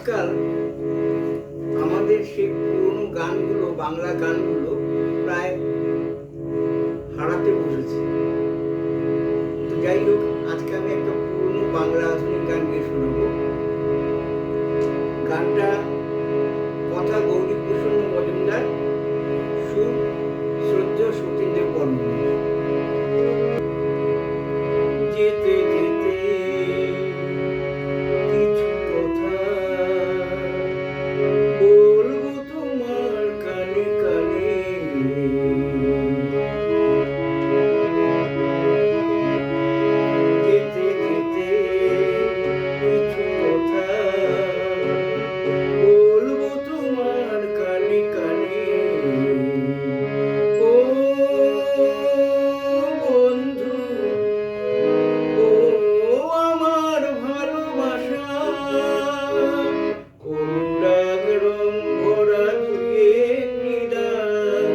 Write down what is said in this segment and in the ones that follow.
আজকাল আমাদের সেই পুরনো গানগুলো, বাংলা গানগুলো প্রায় হারাতে বসেছে। তো যাই হোক, আজকে আমি একটা পুরনো বাংলা আধুনিক গান গিয়ে শোনাবো। গানটা কথা গৌরীপ্রসন্ন মজুমদার, সুর শ্রদ্ধেয় সতীন্দ্র বর্মনের। যেতে যেতে কিছু কথা বলবো তোমার কানে কানে, যেতে যেতে কিছু কথা বলবো তোমার কানে কানে। ও বন্ধু, ও আমার ভালোবাসা, অনুরাগ রং ভরা দুয়ে নিদান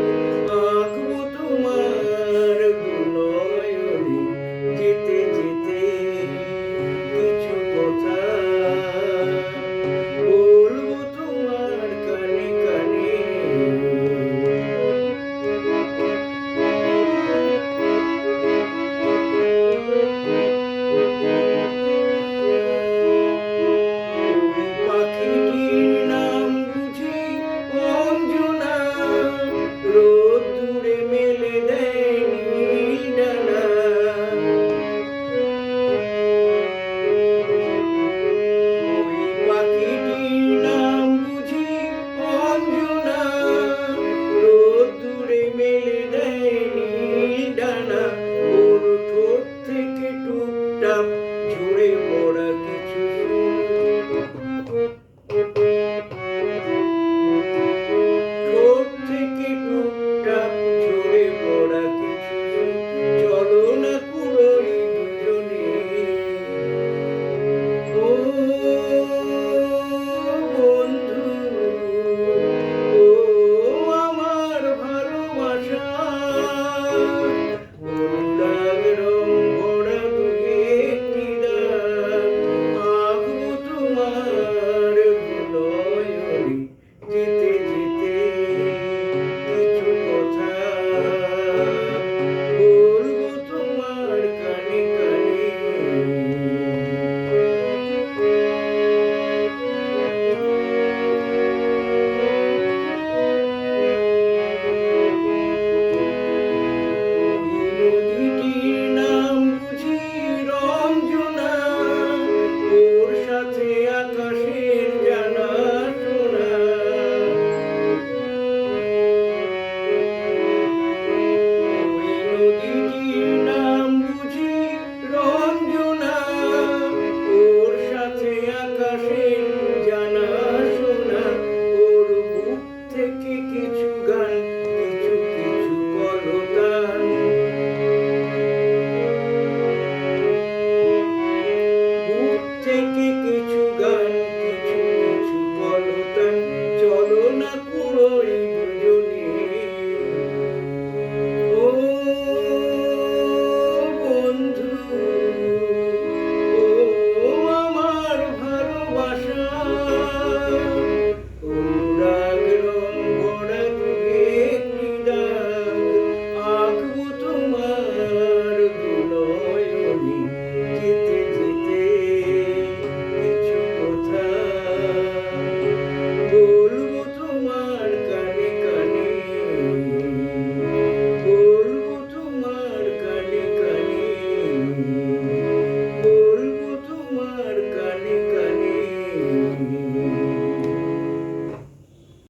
আঁকবো তোমার গুণয়নে। যেতে যেতে কিছু কথা বলবো তোমার কানে কানে। পাখিটির নাম বুঝি অঞ্জনা, রোদ্দুরে মেলে দেয় নীল ডানা। ওই পাখিটির নাম বুঝি অঞ্জনা, রোদ্দুরে মেলে দেয় নীল ডানা। ওর ঠোঁট থেকে টুপটাপ ঝরে পড়া কিছু